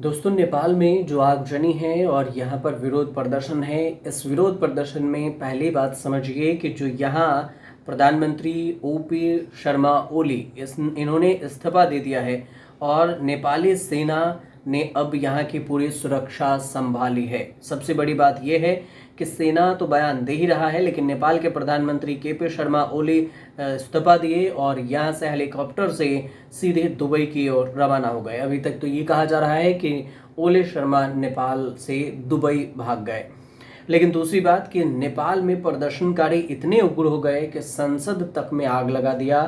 दोस्तों, नेपाल में जो आगजनी है और यहाँ पर विरोध प्रदर्शन है, इस विरोध प्रदर्शन में पहली बात समझिए कि जो यहाँ प्रधानमंत्री ओपी शर्मा ओली इन्होंने इस्तीफा दे दिया है और नेपाली सेना ने अब यहाँ की पूरी सुरक्षा संभाली है। सबसे बड़ी बात यह है कि सेना तो बयान दे ही रहा है, लेकिन नेपाल के प्रधानमंत्री केपी शर्मा ओली इस्तीफा दिए और यहाँ से हेलीकॉप्टर से सीधे दुबई की ओर रवाना हो गए। अभी तक तो ये कहा जा रहा है कि ओली शर्मा नेपाल से दुबई भाग गए। लेकिन दूसरी बात कि नेपाल में प्रदर्शनकारी इतने उग्र हो गए कि संसद तक में आग लगा दिया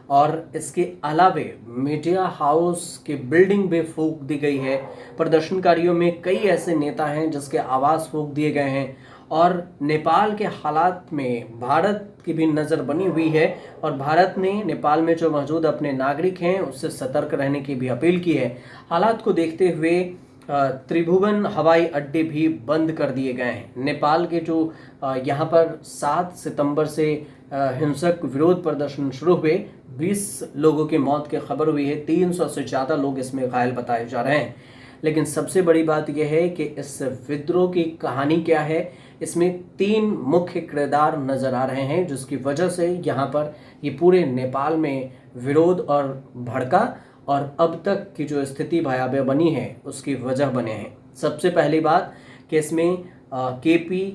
और इसके अलावे मीडिया हाउस की बिल्डिंग भी फूंक दी गई है। प्रदर्शनकारियों में कई ऐसे नेता हैं जिसके आवास फूंक दिए गए हैं और नेपाल के हालात में भारत की भी नज़र बनी हुई है और भारत ने नेपाल में जो मौजूद अपने नागरिक हैं उससे सतर्क रहने की भी अपील की है। हालात को देखते हुए त्रिभुवन हवाई अड्डे भी बंद कर दिए गए हैं। नेपाल के जो यहाँ पर 7 सितंबर से हिंसक विरोध प्रदर्शन शुरू हुए, 20 लोगों की मौत की खबर हुई है, 300 से ज़्यादा लोग इसमें घायल बताए जा रहे हैं। लेकिन सबसे बड़ी बात यह है कि इस विद्रोह की कहानी क्या है। इसमें 3 मुख्य किरदार नजर आ रहे हैं जिसकी वजह से यहाँ पर ये पूरे नेपाल में विरोध और भड़का और अब तक की जो स्थिति भयावह बनी है उसकी वजह बने हैं। सबसे पहली बात कि इसमें केपी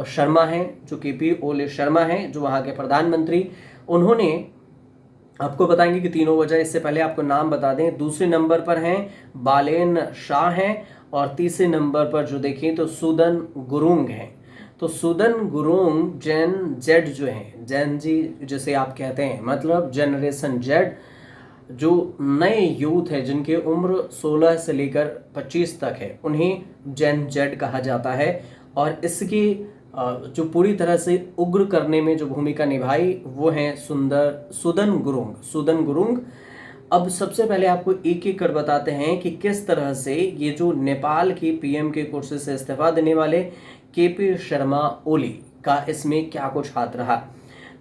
शर्मा हैं, जो केपी ओली शर्मा हैं, जो वहाँ के प्रधानमंत्री, उन्होंने आपको बताएंगे कि तीनों वजह। इससे पहले आपको नाम बता दें, दूसरे नंबर पर हैं बालेन शाह हैं और तीसरे नंबर पर जो देखें तो सुदन गुरुंग हैं। तो सुदन गुरुंग जेन जेड जो हैं, जेन जी जिसे आप कहते हैं, मतलब जनरेशन जेड, जो नए यूथ है जिनकी उम्र 16 से लेकर 25 तक है, उन्हें जेन जेड कहा जाता है। और इसकी जो पूरी तरह से उग्र करने में जो भूमिका निभाई वो हैं सुदन गुरुंग। अब सबसे पहले आपको एक एक कर बताते हैं कि किस तरह से ये जो नेपाल की पीएम के कुर्सी से इस्तीफा देने वाले केपी शर्मा ओली का इसमें क्या कुछ हाथ रहा।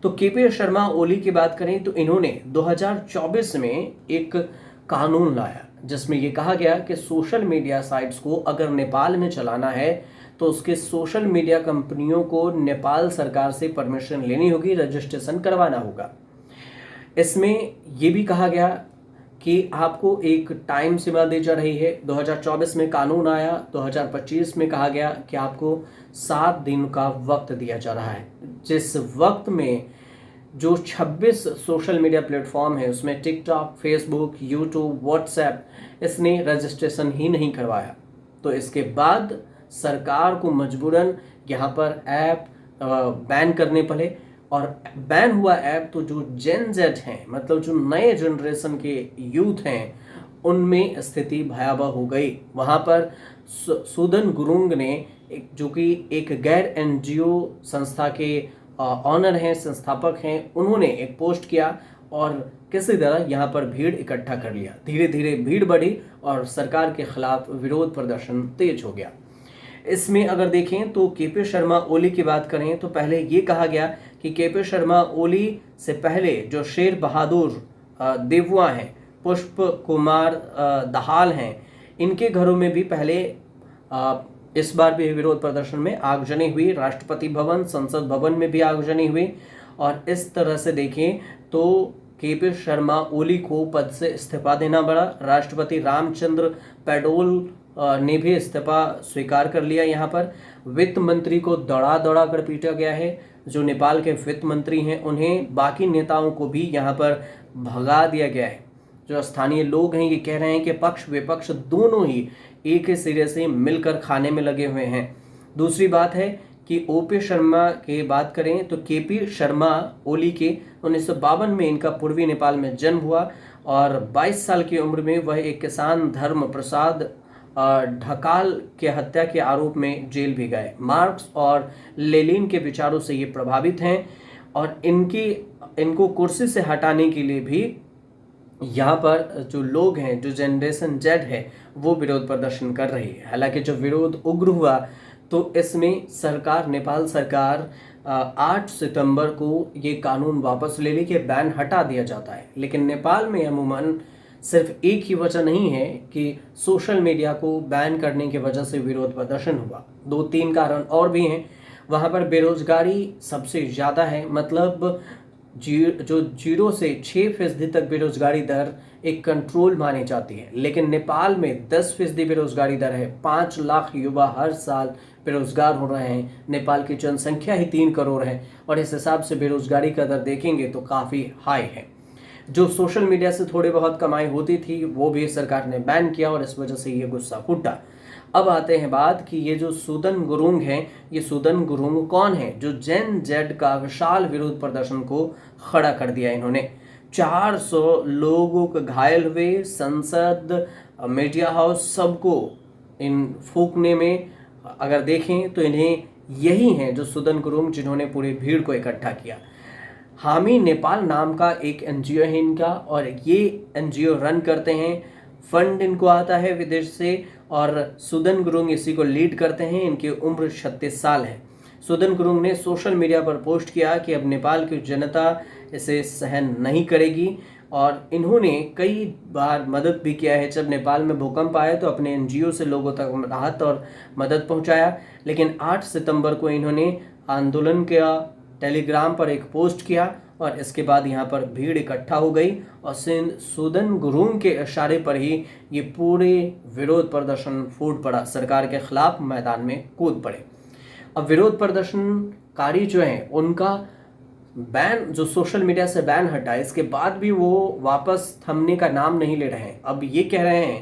तो केपी शर्मा ओली की बात करें तो इन्होंने 2024 में एक कानून लाया जिसमें ये कहा गया कि सोशल मीडिया साइट्स को अगर नेपाल में चलाना है तो उसके सोशल मीडिया कंपनियों को नेपाल सरकार से परमिशन लेनी होगी, रजिस्ट्रेशन करवाना होगा। इसमें ये भी कहा गया कि आपको एक टाइम सीमा दी जा रही है। 2024 में कानून आया, 2025 में कहा गया कि आपको 7 दिन का वक्त दिया जा रहा है, जिस वक्त में जो 26 सोशल मीडिया प्लेटफॉर्म है उसमें टिकटॉक, फेसबुक, यूट्यूब, व्हाट्सएप, इसने रजिस्ट्रेशन ही नहीं करवाया। तो इसके बाद सरकार को मजबूरन यहाँ पर ऐप बैन करने पड़े और बैन हुआ ऐप तो जो जेन जेड हैं, मतलब जो नए जनरेशन के यूथ हैं, उनमें स्थिति भयावह हो गई। वहाँ पर सुदन गुरुंग ने जो कि एक गैर एनजीओ संस्था के ऑनर हैं, संस्थापक हैं, उन्होंने एक पोस्ट किया और किसी तरह यहाँ पर भीड़ इकट्ठा कर लिया। धीरे धीरे भीड़ बढ़ी और सरकार के खिलाफ विरोध प्रदर्शन तेज हो गया। इसमें अगर देखें तो केपी शर्मा ओली की बात करें तो पहले ये कहा गया कि केपी शर्मा ओली से पहले जो शेर बहादुर देवुआ हैं, पुष्प कुमार दहाल हैं, इनके घरों में भी पहले इस बार भी विरोध प्रदर्शन में आगजनी हुई। राष्ट्रपति भवन, संसद भवन में भी आगजनी हुई और इस तरह से देखें तो केपी शर्मा ओली को पद से इस्तीफा देना पड़ा। राष्ट्रपति रामचंद्र पैडोल ने भी इस्तीफा स्वीकार कर लिया। यहाँ पर वित्त मंत्री को दौड़ा दौड़ा कर पीटा गया है। जो नेपाल के वित्त मंत्री हैं उन्हें, बाकी नेताओं को भी यहाँ पर भगा दिया गया है। जो स्थानीय लोग हैं ये कह रहे हैं कि पक्ष विपक्ष दोनों ही एक ही सिरे से मिलकर खाने में लगे हुए हैं। दूसरी बात है कि ओपी शर्मा की बात करें तो केपी शर्मा ओली के 1952 में इनका पूर्वी नेपाल में जन्म हुआ और 22 साल की उम्र में वह एक किसान धर्म प्रसाद ढकाल के हत्या के आरोप में जेल भी गए। मार्क्स और लेनिन के विचारों से ये प्रभावित हैं और इनको कुर्सी से हटाने के लिए भी यहाँ पर जो लोग हैं, जो जनरेशन जेड है, वो विरोध प्रदर्शन कर रही है। हालांकि जो विरोध उग्र हुआ तो इसमें नेपाल सरकार 8 सितंबर को ये कानून वापस ले ली कि बैन हटा दिया जाता है। लेकिन नेपाल में अमूमन सिर्फ एक ही वजह नहीं है कि सोशल मीडिया को बैन करने की वजह से विरोध प्रदर्शन हुआ, 2-3 कारण और भी हैं। वहाँ पर बेरोजगारी सबसे ज़्यादा है, मतलब जो 0 से 6% तक बेरोजगारी दर एक कंट्रोल मानी जाती है, लेकिन नेपाल में 10% बेरोजगारी दर है। 5 लाख युवा हर साल बेरोजगार हो रहे हैं। नेपाल की जनसंख्या ही 3 करोड़ है और इस हिसाब से बेरोजगारी का दर देखेंगे तो काफ़ी हाई है। जो सोशल मीडिया से थोड़ी बहुत कमाई होती थी वो भी सरकार ने बैन किया और इस वजह से ये गुस्सा फूटा। अब आते हैं बात कि ये जो सूदन गुरुंग हैं, ये सूदन गुरुंग कौन है जो जेन जेड का विशाल विरोध प्रदर्शन को खड़ा कर दिया। इन्होंने 400 लोगों को घायल हुए, संसद, मीडिया हाउस सबको इन फूकने में अगर देखें तो इन्हें यही हैं जो सूदन गुरुंग जिन्होंने पूरी भीड़ को इकट्ठा किया। हामी नेपाल नाम का एक एनजीओ है इनका और ये एनजीओ रन करते हैं, फंड इनको आता है विदेश से और सूदन गुरुंग इसी को लीड करते हैं। इनकी उम्र 36 साल है। सूदन गुरुंग ने सोशल मीडिया पर पोस्ट किया कि अब नेपाल की जनता इसे सहन नहीं करेगी और इन्होंने कई बार मदद भी किया है। जब नेपाल में भूकंप आया तो अपने एनजीओ से लोगों तक राहत और मदद पहुंचाया, लेकिन 8 सितंबर को इन्होंने आंदोलन का टेलीग्राम पर एक पोस्ट किया और इसके बाद यहाँ पर भीड़ इकट्ठा हो गई और सूदन गुरुंग के इशारे पर ही ये पूरे विरोध प्रदर्शन फूट पड़ा, सरकार के खिलाफ मैदान में कूद पड़े। अब विरोध प्रदर्शनकारी जो हैं उनका बैन, जो सोशल मीडिया से बैन हटा, इसके बाद भी वो वापस थमने का नाम नहीं ले रहे हैं। अब ये कह रहे हैं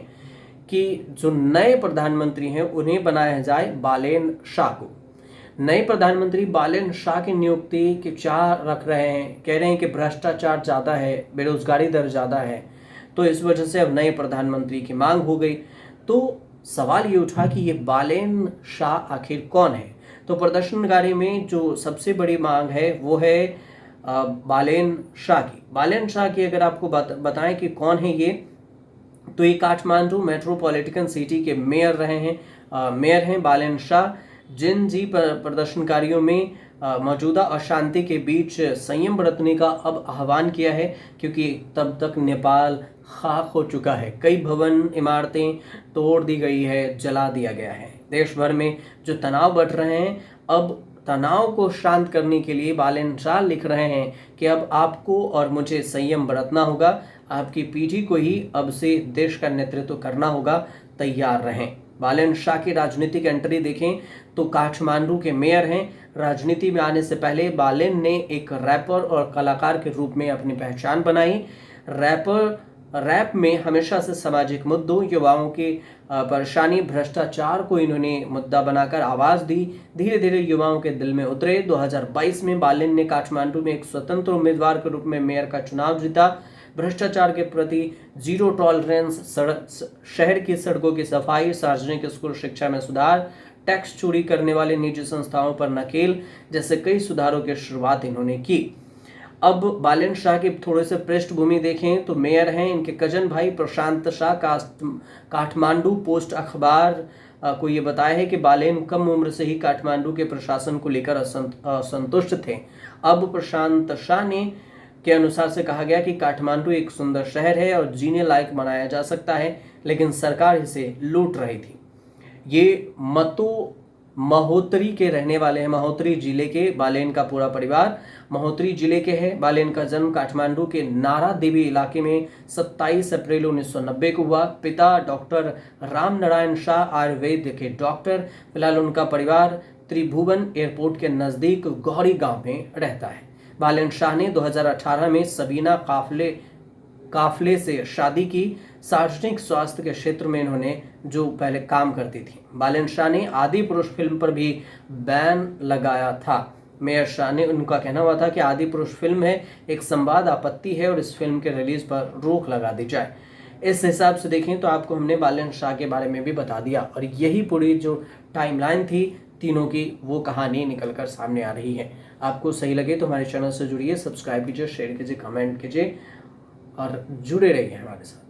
कि जो नए प्रधानमंत्री हैं उन्हें बनाया जाए बालेन शाह को। नए प्रधानमंत्री बालेन शाह की नियुक्ति के चाह रख रहे हैं, कह रहे हैं कि भ्रष्टाचार ज़्यादा है, बेरोजगारी दर ज़्यादा है, तो इस वजह से अब नए प्रधानमंत्री की मांग हो गई। तो सवाल ये उठा कि ये बालेन शाह आखिर कौन है। तो प्रदर्शनकारी में जो सबसे बड़ी मांग है वो है बालेन शाह की। बालेन शाह की अगर आपको बताएं कि कौन है ये, तो ये काठमांडू मेट्रोपॉलिटन सिटी के मेयर रहे हैं, मेयर हैं बालेन शाह। जिन जी प्रदर्शनकारियों में मौजूदा अशांति के बीच संयम बरतने का अब आह्वान किया है, क्योंकि तब तक नेपाल खाक हो चुका है। कई भवन इमारतें तोड़ दी गई है, जला दिया गया है। देश भर में जो तनाव बढ़ रहे हैं, अब तनाव को शांत करने के लिए बालेन शाह लिख रहे हैं कि अब आपको और मुझे संयम बरतना होगा, आपकी पीढ़ी को ही अब से देश का नेतृत्व करना होगा, तैयार रहें। बालेन शाह की राजनीतिक एंट्री देखें तो काठमांडू के मेयर हैं। राजनीति में आने से पहले बालेन ने एक रैपर और कलाकार के रूप में अपनी पहचान बनाई। रैप में हमेशा से सामाजिक मुद्दों, युवाओं की परेशानी, भ्रष्टाचार को इन्होंने मुद्दा बनाकर आवाज़ दी। धीरे धीरे युवाओं के दिल में उतरे। 2022 में बालेन ने काठमांडू में एक स्वतंत्र उम्मीदवार के रूप में मेयर का चुनाव जीता। भ्रष्टाचार के प्रति जीरो टॉलरेंस, शहर की सड़कों की सफाई, सार्वजनिक स्कूल शिक्षा में सुधार, टैक्स चोरी करने वाले निजी संस्थाओं पर नकेल जैसे कई सुधारों की शुरुआत इन्होंने की। अब बालेन शाह की थोड़े से पृष्ठभूमि देखें तो मेयर हैं इनके कजन भाई प्रशांत शाह। काठमांडू पोस्ट अखबार को ये बताया है कि बालेन कम उम्र से ही काठमांडू के प्रशासन को लेकर असंतुष्ट थे। अब प्रशांत शाह ने के अनुसार से कहा गया कि काठमांडू एक सुंदर शहर है और जीने लायक बनाया जा सकता है, लेकिन सरकार इसे लूट रही थी। ये महोत्तरी के रहने वाले हैं, महोत्तरी जिले के। बालेन का पूरा परिवार महोत्तरी जिले के है। बालेन का जन्म काठमांडू के नारा देवी इलाके में 27 अप्रैल 1990 को हुआ। पिता डॉक्टर राम नारायण शाह आयुर्वेद के डॉक्टर। फिलहाल उनका परिवार त्रिभुवन एयरपोर्ट के नज़दीक गौरी गांव में रहता है। बालेन शाह ने 2018 में सबीना काफले से शादी की। सार्वजनिक स्वास्थ्य के क्षेत्र में इन्होंने जो पहले काम करती थी। बालेन शाह ने आदि पुरुष फिल्म पर भी बैन लगाया था। मेयर शाह ने, उनका कहना हुआ था कि आदि पुरुष फिल्म है, एक संवाद आपत्ति है और इस फिल्म के रिलीज पर रोक लगा दी जाए। इस हिसाब से देखें तो आपको हमने बालेन शाह के बारे में भी बता दिया और यही पूरी जो टाइमलाइन थी तीनों की, वो कहानी निकल कर सामने आ रही है। आपको सही लगे तो हमारे चैनल से जुड़िए, सब्सक्राइब कीजिए, शेयर कीजिए, कमेंट कीजिए और जुड़े रहिए हमारे साथ।